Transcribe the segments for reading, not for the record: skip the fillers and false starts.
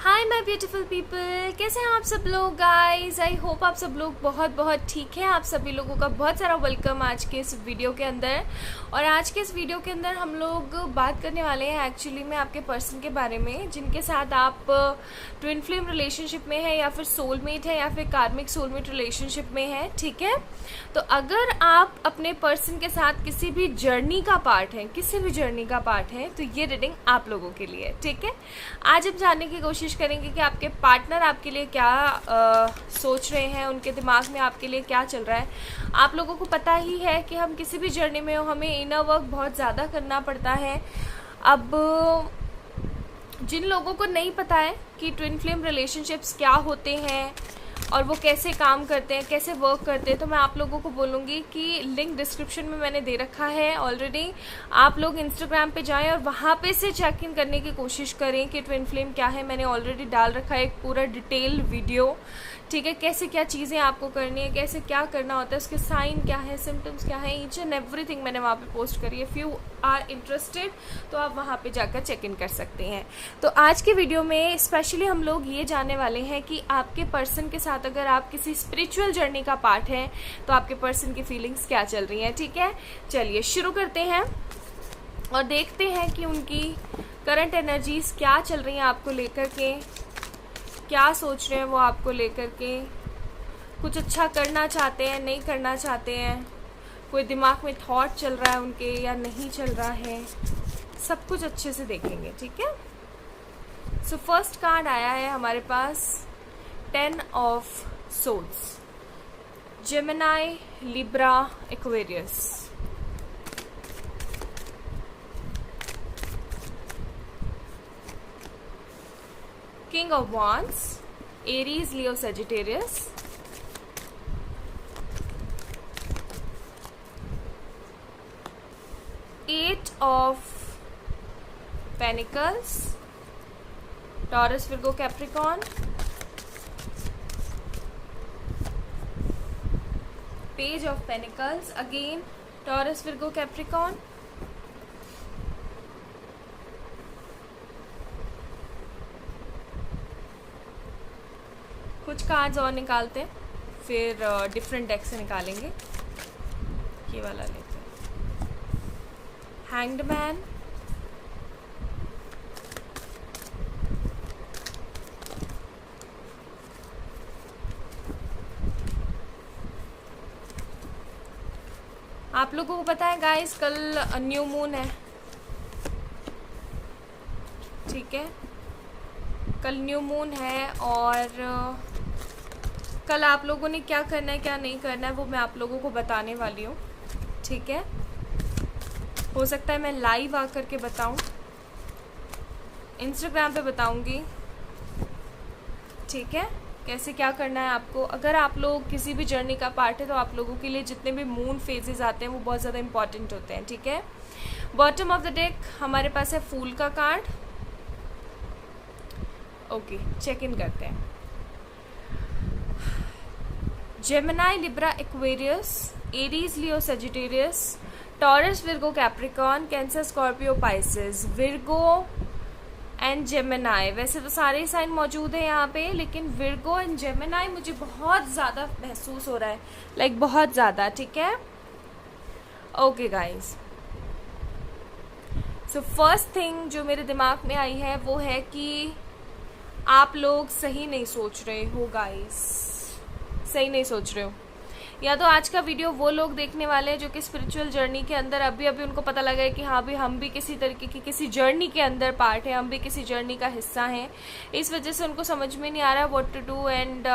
Hi my beautiful people, कैसे हैं आप सब लोग गाइस। आई होप आप सब लोग बहुत बहुत ठीक हैं। आप सभी लोगों का बहुत सारा वेलकम आज के इस वीडियो के अंदर। और आज के इस वीडियो के अंदर हम लोग बात करने वाले हैं एक्चुअली में आपके पर्सन के बारे में, जिनके साथ आप ट्विन फ्लेम रिलेशनशिप में है या फिर सोलमेट है या फिर कार्मिक सोलमेट रिलेशनशिप में है। ठीक है, तो अगर आप अपने पर्सन के साथ किसी भी जर्नी का पार्ट है, तो ये रीडिंग आप लोगों के लिए। ठीक है, आज हम जानने की कोशिश करेंगे कि आपके पार्टनर आपके लिए क्या सोच रहे हैं, उनके दिमाग में आपके लिए क्या चल रहा है। आप लोगों को पता ही है कि हम किसी भी जर्नी में हो, हमें इनर वर्क बहुत ज़्यादा करना पड़ता है। अब जिन लोगों को नहीं पता है कि ट्विन फ्लेम रिलेशनशिप्स क्या होते हैं और वो कैसे काम करते हैं, कैसे वर्क करते हैं, तो मैं आप लोगों को बोलूँगी कि लिंक डिस्क्रिप्शन में मैंने दे रखा है ऑलरेडी। आप लोग इंस्टाग्राम पे जाएं और वहाँ पे से चेक इन करने की कोशिश करें कि ट्विन फ्लेम क्या है। मैंने ऑलरेडी डाल रखा है एक पूरा डिटेल वीडियो। ठीक है, कैसे क्या चीज़ें आपको करनी है, कैसे क्या करना होता है, उसके साइन क्या है, सिम्टम्स क्या है, ईच एंड एवरीथिंग मैंने वहाँ पे पोस्ट करी है। इफ़ यू आर इंटरेस्टेड तो आप वहाँ पे जाकर चेक इन कर सकते हैं। तो आज के वीडियो में स्पेशली हम लोग ये जानने वाले हैं कि आपके पर्सन के साथ अगर आप किसी स्पिरिचुअल जर्नी का पार्ट हैं तो आपके पर्सन की फीलिंग्स क्या चल रही हैं। ठीक है, चलिए शुरू करते हैं और देखते हैं कि उनकी करंट एनर्जीज क्या चल रही हैं आपको लेकर के, क्या सोच रहे हैं वो आपको लेकर के, कुछ अच्छा करना चाहते हैं, नहीं करना चाहते हैं, कोई दिमाग में थॉट चल रहा है उनके या नहीं चल रहा है, सब कुछ अच्छे से देखेंगे। ठीक है, सो फर्स्ट कार्ड आया है हमारे पास 10 of swords, Gemini, Libra, Aquarius. King of Wands, Aries, Leo, Sagittarius. Eight of Pentacles, Taurus, Virgo, Capricorn. Page of Pentacles, again Taurus, Virgo, Capricorn. कुछ कार्ड्स और निकालते हैं, फिर डिफरेंट डेक से निकालेंगे। ये वाला लेते हैं, हैंग्ड मैन, आप लोगों को पता है गाइस कल न्यू मून है। ठीक है, कल न्यू मून है और कल आप लोगों ने क्या करना है क्या नहीं करना है वो मैं आप लोगों को बताने वाली हूँ। ठीक है, हो सकता है मैं लाइव आकर के बताऊँ, इंस्टाग्राम पे बताऊँगी। ठीक है, कैसे क्या करना है आपको। अगर आप लोग किसी भी जर्नी का पार्ट है तो आप लोगों के लिए जितने भी मून फेजेस आते हैं वो बहुत ज़्यादा इंपॉर्टेंट होते हैं। ठीक है, बॉटम ऑफ द डेक हमारे पास है फूल का कार्ड। ओके, चेक इन करते हैं। Gemini, Libra, Aquarius, Aries, Leo, Sagittarius, taurus, Virgo, Capricorn, cancer, Scorpio, Pisces, Virgo and Gemini. वैसे तो सारे साइन मौजूद हैं यहाँ पे, लेकिन विर्गो एंड जेमिनी मुझे बहुत ज़्यादा महसूस हो रहा है, लाइक बहुत ज़्यादा। ठीक है, okay guys, so first thing जो मेरे दिमाग में आई है वो है कि आप लोग सही नहीं सोच रहे हो गाइस, सही नहीं सोच रहे हो। या तो आज का वीडियो वो लोग देखने वाले हैं जो कि स्पिरिचुअल जर्नी के अंदर अभी अभी उनको पता लगा है कि हाँ भी हम भी किसी तरीके की किसी जर्नी के अंदर पार्ट है, हम भी किसी जर्नी का हिस्सा हैं। इस वजह से उनको समझ में नहीं आ रहा what to do and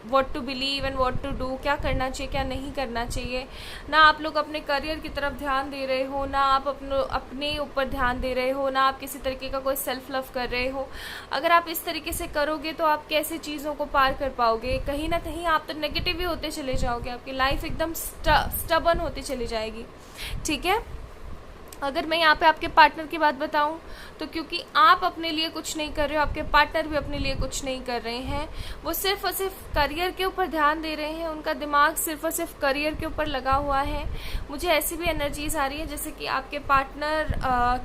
what to believe and what to do, क्या करना चाहिए क्या नहीं करना चाहिए। ना आप लोग अपने करियर की तरफ ध्यान दे रहे हो, ना आप अपने ऊपर ध्यान दे रहे हो, ना आप किसी तरीके का कोई सेल्फ लव कर रहे हो। अगर आप इस तरीके से करोगे तो आप कैसे चीज़ों को पार कर पाओगे। कहीं ना कहीं आप तो नेगेटिव ही होते चले जाओगे, आपकी लाइफ एकदम स्टबर्न होती चली जाएगी। ठीक है, अगर मैं यहाँ पे आपके पार्टनर की बात बताऊँ तो क्योंकि आप अपने लिए कुछ नहीं कर रहे हो, आपके पार्टनर भी अपने लिए कुछ नहीं कर रहे हैं। वो सिर्फ और सिर्फ करियर के ऊपर ध्यान दे रहे हैं, उनका दिमाग सिर्फ और सिर्फ करियर के ऊपर लगा हुआ है। मुझे ऐसी भी एनर्जीज आ रही है जैसे कि आपके पार्टनर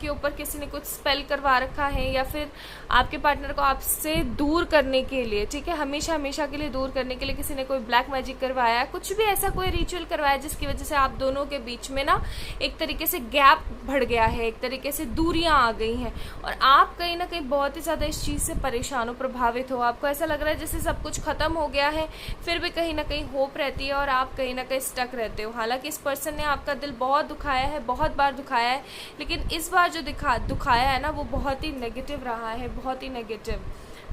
के ऊपर किसी ने कुछ स्पेल करवा रखा है, या फिर आपके पार्टनर को आपसे दूर करने के लिए, ठीक है, हमेशा हमेशा के लिए दूर करने के लिए किसी ने कोई ब्लैक मैजिक करवाया, कुछ भी ऐसा कोई रिचुअल करवाया जिसकी वजह से आप दोनों के बीच में ना एक तरीके से गैप बढ़ गया है, एक तरीके से दूरियां आ गई हैं, और आप कहीं ना कहीं बहुत ही ज़्यादा इस चीज़ से परेशान हो, प्रभावित हो। आपको ऐसा लग रहा है जैसे सब कुछ खत्म हो गया है, फिर भी कहीं ना कहीं होप रहती है और आप कहीं ना कहीं स्टक रहते हो। हालांकि इस पर्सन ने आपका दिल बहुत दुखाया है, बहुत बार दुखाया है, लेकिन इस बार जो दुखाया है ना वो बहुत ही नेगेटिव रहा है, बहुत ही नेगेटिव।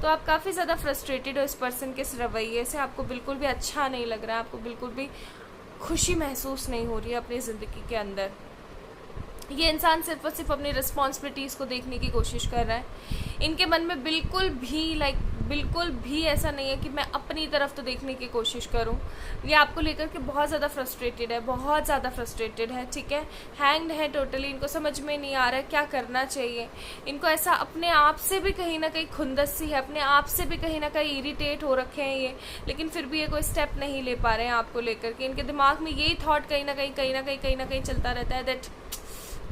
तो आप काफ़ी ज़्यादा फ्रस्ट्रेटेड हो इस पर्सन के इस रवैये से, आपको बिल्कुल भी अच्छा नहीं लग रहा है, आपको बिल्कुल भी खुशी महसूस नहीं हो रही है अपनी ज़िंदगी के अंदर। ये इंसान सिर्फ और सिर्फ अपनी रिस्पॉन्सिबिलिटीज़ को देखने की कोशिश कर रहा है। इनके मन में बिल्कुल भी ऐसा नहीं है कि मैं अपनी तरफ तो देखने की कोशिश करूं। ये आपको लेकर के बहुत ज़्यादा फ्रस्ट्रेटेड है, बहुत ज़्यादा फ्रस्ट्रेटेड है, ठीक है, हैंग्ड है टोटली। इनको समझ में नहीं आ रहा है क्या करना चाहिए। इनको ऐसा अपने आप से भी कहीं ना कहीं खुंदस सी है, अपने आप से भी कहीं ना कहीं इरिटेट हो रखे हैं ये, लेकिन फिर भी ये कोई स्टेप नहीं ले पा रहे हैं आपको लेकर के। इनके दिमाग में यही थॉट कहीं ना कहीं चलता रहता है, दैट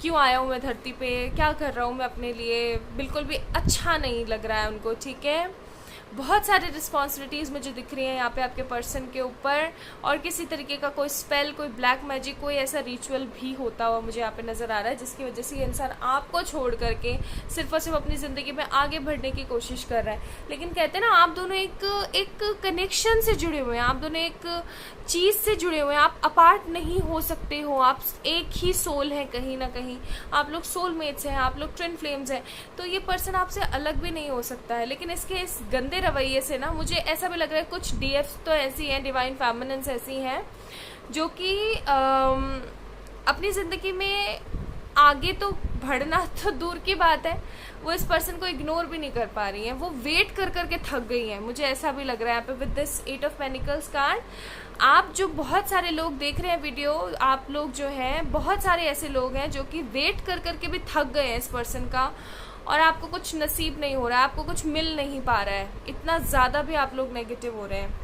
क्यों आया हूँ मैं धरती पे, क्या कर रहा हूँ मैं अपने लिए, बिल्कुल भी अच्छा नहीं लग रहा है उनको, ठीक है। बहुत सारी रिस्पॉन्सिबिलिटीज़ मुझे दिख रही हैं यहाँ पे आपके पर्सन के ऊपर, और किसी तरीके का कोई स्पेल, कोई ब्लैक मैजिक, कोई ऐसा रिचुअल भी होता हुआ मुझे यहाँ पे नज़र आ रहा है, जिसकी वजह से ये इंसान आपको छोड़ करके सिर्फ और सिर्फ अपनी ज़िंदगी में आगे बढ़ने की कोशिश कर रहा है। लेकिन कहते हैं ना, आप दोनों एक कनेक्शन से जुड़े हुए हैं, आप दोनों एक चीज़ से जुड़े हुए हैं, आप अपार्ट नहीं हो सकते हो, आप एक ही सोल हैं कहीं ना कहीं, आप लोग सोलमेट्स हैं, आप लोग ट्विन फ्लेम्स हैं। तो ये पर्सन आपसे अलग भी नहीं हो सकता है। लेकिन इसके इस गंदे रवैये से ना मुझे ऐसा भी लग रहा है कुछ डीएफ्स तो ऐसी हैं, डिवाइन फेमिनिन्स ऐसी हैं जो कि अपनी ज़िंदगी में आगे तो बढ़ना तो दूर की बात है, वो इस पर्सन को इग्नोर भी नहीं कर पा रही हैं, वो वेट कर करके थक गई हैं। मुझे ऐसा भी लग रहा है यहाँ पे with this 8 of pentacles card. आप जो बहुत सारे लोग देख रहे हैं वीडियो, आप लोग जो हैं, बहुत सारे ऐसे लोग हैं जो कि वेट कर करके भी थक गए हैं इस पर्सन का, और आपको कुछ नसीब नहीं हो रहा है, आपको कुछ मिल नहीं पा रहा है, इतना ज़्यादा भी आप लोग नेगेटिव हो रहे हैं।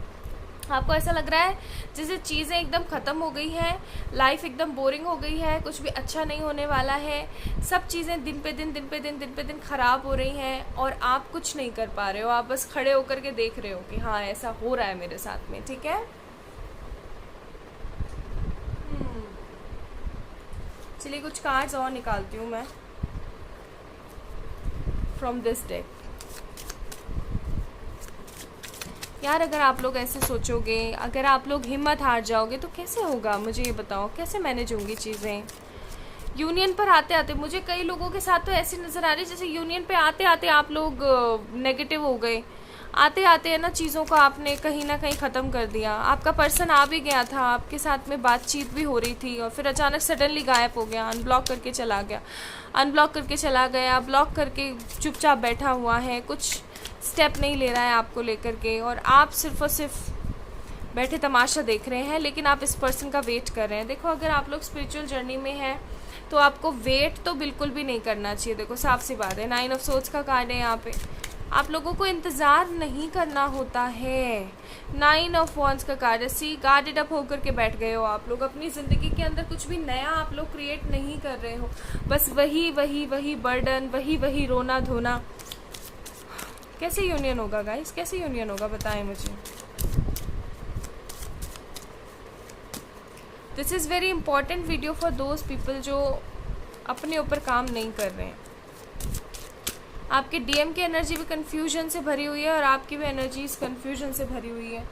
आपको ऐसा लग रहा है जैसे चीज़ें एकदम ख़त्म हो गई हैं, लाइफ एकदम बोरिंग हो गई है, कुछ भी अच्छा नहीं होने वाला है, सब चीज़ें दिन पे दिन ख़राब हो रही हैं, और आप कुछ नहीं कर पा रहे हो, आप बस खड़े होकर के देख रहे हो कि हाँ ऐसा हो रहा है मेरे साथ में, ठीक है। चलिए कुछ कार्ड्स और निकालती हूँ मैं फ्रॉम दिस डेक। यार अगर आप लोग ऐसे सोचोगे, अगर आप लोग हिम्मत हार जाओगे तो कैसे होगा, मुझे ये बताओ, कैसे मैनेज होंगी चीज़ें। यूनियन पर आते आते मुझे कई लोगों के साथ तो ऐसी नज़र आ रही है जैसे यूनियन पे आते आते आप लोग नेगेटिव हो गए, आते आते है ना चीज़ों को आपने कहीं ना कहीं ख़त्म कर दिया। आपका पर्सन आ भी गया था, आपके साथ में बातचीत भी हो रही थी, और फिर अचानक सडनली गायब हो गया, अनब्लॉक करके चला गया, ब्लॉक करके चुपचाप बैठा हुआ है, कुछ स्टेप नहीं ले रहा है आपको लेकर के, और आप सिर्फ और सिर्फ बैठे तमाशा देख रहे हैं। लेकिन आप इस पर्सन का वेट कर रहे हैं। देखो अगर आप लोग स्पिरिचुअल जर्नी में हैं तो आपको वेट तो बिल्कुल भी नहीं करना चाहिए। देखो साफ सी बात है, 9 ऑफ सोर्ड्स का कार्ड है यहाँ पे, आप लोगों को इंतज़ार नहीं करना होता है। 9 ऑफ वॉन्ड्स का कार्ड है, सी गार्डेड अप होकर के बैठ गए हो आप लोग। अपनी ज़िंदगी के अंदर कुछ भी नया आप लोग क्रिएट नहीं कर रहे हो, बस वही बर्डन, वही रोना धोना। कैसे यूनियन होगा गाइस, कैसे यूनियन होगा बताएं मुझे। This is very important video for those people जो अपने ऊपर काम नहीं कर रहे हैं। आपके डीएम की एनर्जी भी कन्फ्यूजन से भरी हुई है, और आपकी भी एनर्जीज कन्फ्यूजन से भरी हुई है।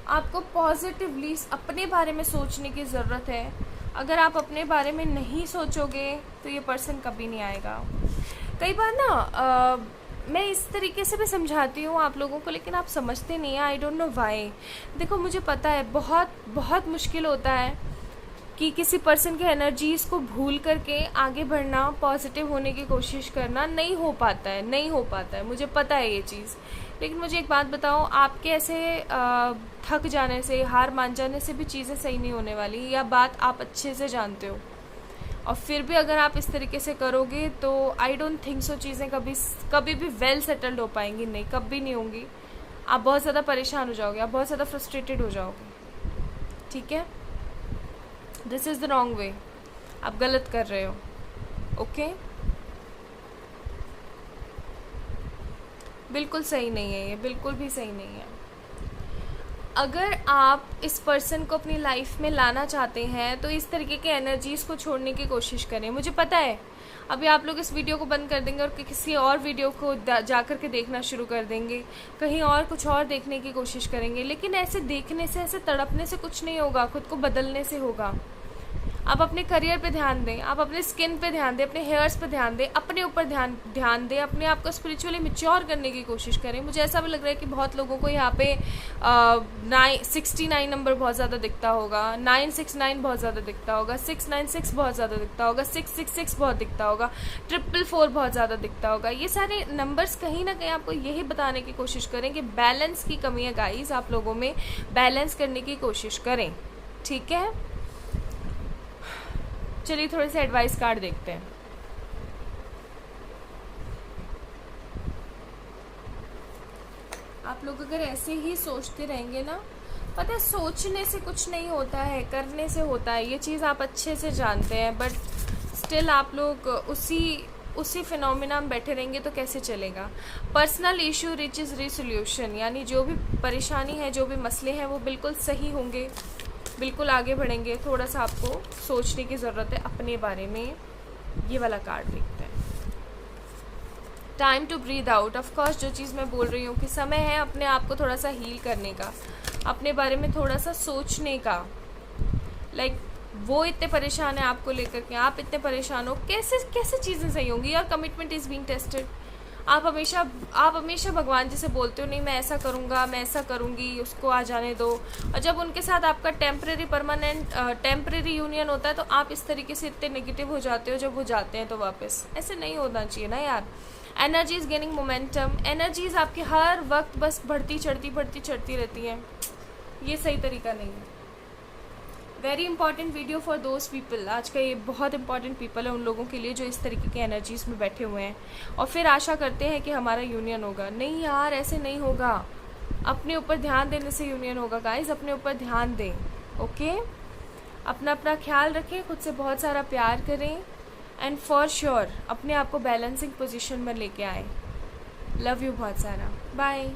आपको पॉजिटिवली अपने बारे में सोचने की ज़रूरत है। अगर आप अपने बारे में नहीं सोचोगे तो ये पर्सन कभी नहीं आएगा। कई बार ना मैं इस तरीके से भी समझाती हूँ आप लोगों को, लेकिन आप समझते नहीं हैं। I don't know why. देखो मुझे पता है बहुत मुश्किल होता है कि किसी पर्सन के एनर्जीज़ को भूल करके आगे बढ़ना, पॉजिटिव होने की कोशिश करना नहीं हो पाता है, मुझे पता है ये चीज़। लेकिन मुझे एक बात बताओ, आपके ऐसे थक जाने से, हार मान जाने से भी चीज़ें सही नहीं होने वाली, या बात आप अच्छे से जानते हो। और फिर भी अगर आप इस तरीके से करोगे तो आई डोंट थिंक सो चीज़ें कभी भी वेल सेटल्ड हो पाएंगी। नहीं, कभी नहीं होंगी। आप बहुत ज़्यादा परेशान हो जाओगे, आप बहुत ज़्यादा फ्रस्ट्रेटेड हो जाओगे। ठीक है, this is the wrong way, आप गलत कर रहे हो। ओके, बिल्कुल सही नहीं है ये, बिल्कुल भी सही नहीं है। अगर आप इस पर्सन को अपनी लाइफ में लाना चाहते हैं तो इस तरीके के एनर्जीज़ को छोड़ने की कोशिश करें। मुझे पता है अभी आप लोग इस वीडियो को बंद कर देंगे और किसी और वीडियो को जा कर के देखना शुरू कर देंगे, कहीं और कुछ और देखने की कोशिश करेंगे, लेकिन ऐसे देखने से, ऐसे तड़पने से कुछ नहीं होगा, खुद को बदलने से होगा। आप अपने करियर पे ध्यान दें, आप अपने स्किन पे ध्यान दें, अपने हेयर्स पे ध्यान दें, अपने ऊपर ध्यान दें, अपने आप को स्पिरिचुअली मैच्योर करने की कोशिश करें। मुझे ऐसा भी लग रहा है कि बहुत लोगों को यहाँ पे 69 नंबर बहुत ज़्यादा दिखता होगा, 969 बहुत ज़्यादा दिखता होगा, 696 बहुत ज़्यादा दिखता होगा, 666 बहुत दिखता होगा, 444 बहुत ज़्यादा दिखता होगा। ये सारे नंबर्स कहीं ना कहीं आपको यही बताने की कोशिश करें कि बैलेंस की कमी है गाइस, आप लोगों में बैलेंस करने की कोशिश करें। ठीक है, चलिए थोड़े से एडवाइस कार्ड देखते हैं। आप लोग अगर ऐसे ही सोचते रहेंगे ना, पता है सोचने से कुछ नहीं होता है, करने से होता है। ये चीज़ आप अच्छे से जानते हैं, बट स्टिल आप लोग उसी फिनोमिना में बैठे रहेंगे तो कैसे चलेगा। पर्सनल इशू रीचेस रिसोल्यूशन, यानी जो भी परेशानी है, जो भी मसले हैं वो बिल्कुल सही होंगे, बिल्कुल आगे बढ़ेंगे। थोड़ा सा आपको सोचने की ज़रूरत है अपने बारे में। ये वाला कार्ड देखते हैं, time to breathe out. Of course जो चीज़ मैं बोल रही हूँ कि समय है अपने आप को थोड़ा सा हील करने का, अपने बारे में थोड़ा सा सोचने का। लाइक वो इतने परेशान है आपको लेकर के, आप इतने परेशान हो, कैसे चीज़ें सही होंगी। Your commitment is being tested. आप हमेशा भगवान जी से बोलते हो नहीं मैं ऐसा करूँगा, मैं ऐसा करूँगी, उसको आ जाने दो। और जब उनके साथ आपका टेम्परेरी यूनियन होता है तो आप इस तरीके से इतने नेगेटिव हो जाते हो। जब वो जाते हैं तो वापस ऐसे नहीं होना चाहिए ना यार। Energy is gaining momentum, energies आपकी हर वक्त बस बढ़ती चढ़ती रहती हैं। ये सही तरीका नहीं है। Very important video for those people. आज का ये बहुत इंपॉर्टेंट पीपल है उन लोगों के लिए जो इस तरीके के एनर्जीज में बैठे हुए हैं और फिर आशा करते हैं कि हमारा यूनियन होगा। नहीं यार, ऐसे नहीं होगा। अपने ऊपर ध्यान देने से यूनियन होगा गाइस, अपने ऊपर ध्यान दें। ओके, अपना ख्याल रखें, खुद से बहुत सारा प्यार करें एंड फॉर श्योर अपने आप को बैलेंसिंग पोजिशन में लेके आए। लव यू बहुत सारा, बाय।